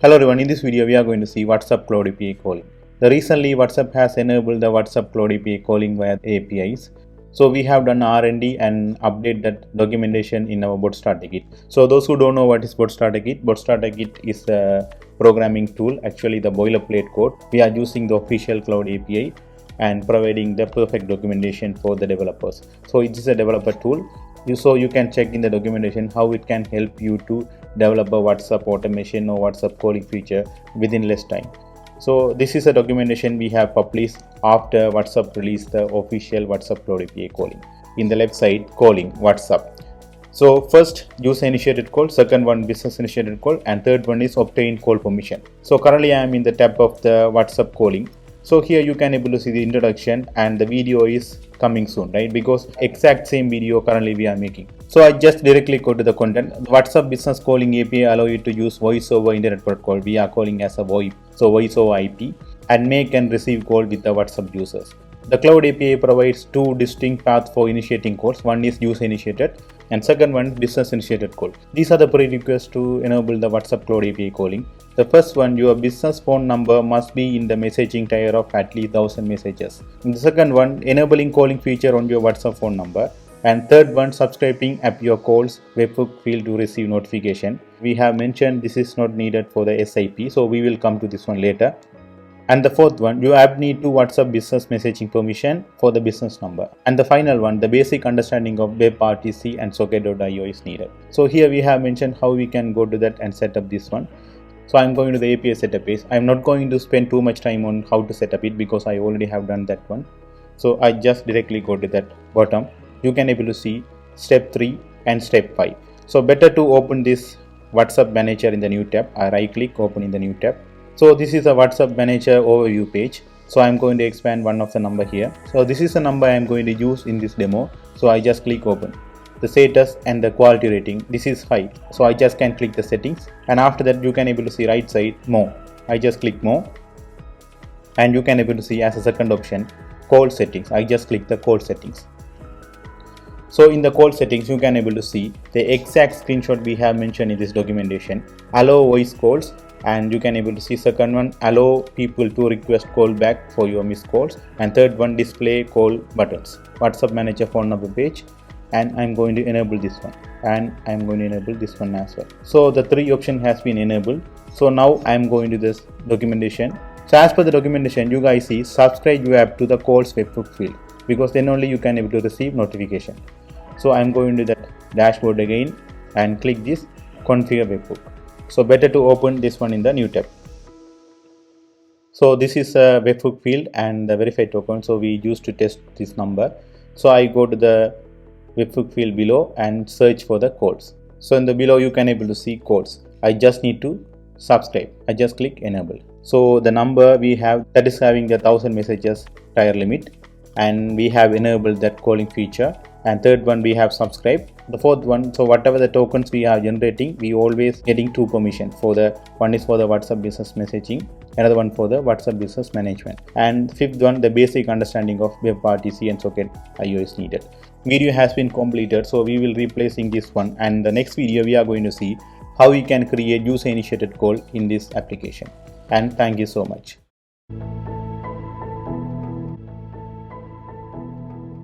Hello everyone, in this video we are going to see WhatsApp Cloud API calling. Recently WhatsApp has enabled the WhatsApp Cloud API calling via APIs. So we have done R&D and update that documentation in our Bot Starter Kit. So those who don't know what is Bot Starter Kit is a programming tool, actually the boilerplate code. We are using the official Cloud API and providing the perfect documentation for the developers. So it is a developer tool. So you can check in the documentation how it can help you to develop a WhatsApp automation or WhatsApp calling feature within less time. So this is a documentation we have published after WhatsApp released the official WhatsApp Cloud API calling. In the left side, calling WhatsApp. So first user initiated call, second one business initiated call, and third one is obtain call permission. So currently I am in the tab of the WhatsApp calling. So here you can able to see the introduction and the video is coming soon, right? Because exact same video currently we are making. So I just directly go to the content. WhatsApp business calling API allow you to use voice over internet protocol. We are calling as a VoIP, so voice over IP, and make and receive call with the WhatsApp users. The Cloud API provides two distinct paths for initiating calls. One is user initiated and second one business initiated call. These are the prerequisites to enable the WhatsApp Cloud API calling. The first one, your business phone number must be in the messaging tier of at least 1000 messages. And the second one, enabling calling feature on your WhatsApp phone number. And third one, subscribing app your calls webhook field to receive notification. We have mentioned this is not needed for the SIP, so we will come to this one later. And the fourth one, your app need to WhatsApp business messaging permission for the business number. And the final one, the basic understanding of WebRTC and socket.io is needed. So here we have mentioned how we can go to that and set up this one. So I'm going to the API setup page. I'm not going to spend too much time on how to set up it because I already have done that one. So I just directly go to that bottom. You can able to see step 3 and step 5. So better to open this WhatsApp manager in the new tab. I right click, open in the new tab. So this is a WhatsApp manager overview page. So I'm going to expand one of the number here. So this is the number I'm going to use in this demo. So I just click open. The status and the quality rating, this is 5. So I just can click the settings, and after that you can able to see right side more. I just click more, and you can able to see as a second option call settings. I just click the call settings. So in the call settings you can able to see the exact screenshot we have mentioned in this documentation. Allow voice calls, and you can able to see second one, allow people to request call back for your missed calls, and third one, display call buttons. WhatsApp manager phone number page, and I'm going to enable this one, and I'm going to enable this one as well. So the 3 option has been enabled. So now I'm going to this documentation. So as per the documentation, you guys see subscribe your app to the calls webhook field, because then only you can able to receive notification. So I'm going to that dashboard again and click this configure webhook. So better to open this one in the new tab. So this is a webhook field and the verified token. So we used to test this number. So I go to the webhook field below and search for the calls. So in the below you can able to see calls. I just need to subscribe. I just click enable. So the number we have that is having the 1000 messages tier limit, and we have enabled that calling feature. And third one, we have subscribe. The fourth one, so whatever the tokens we are generating, we always getting 2 permission. For the one is for the WhatsApp business messaging, another one for the WhatsApp business management, and fifth one, the basic understanding of WebRTC and socket.io is needed. Video has been completed, so we will replacing this one, and the next video we are going to see how we can create user initiated call in this application. And thank you so much.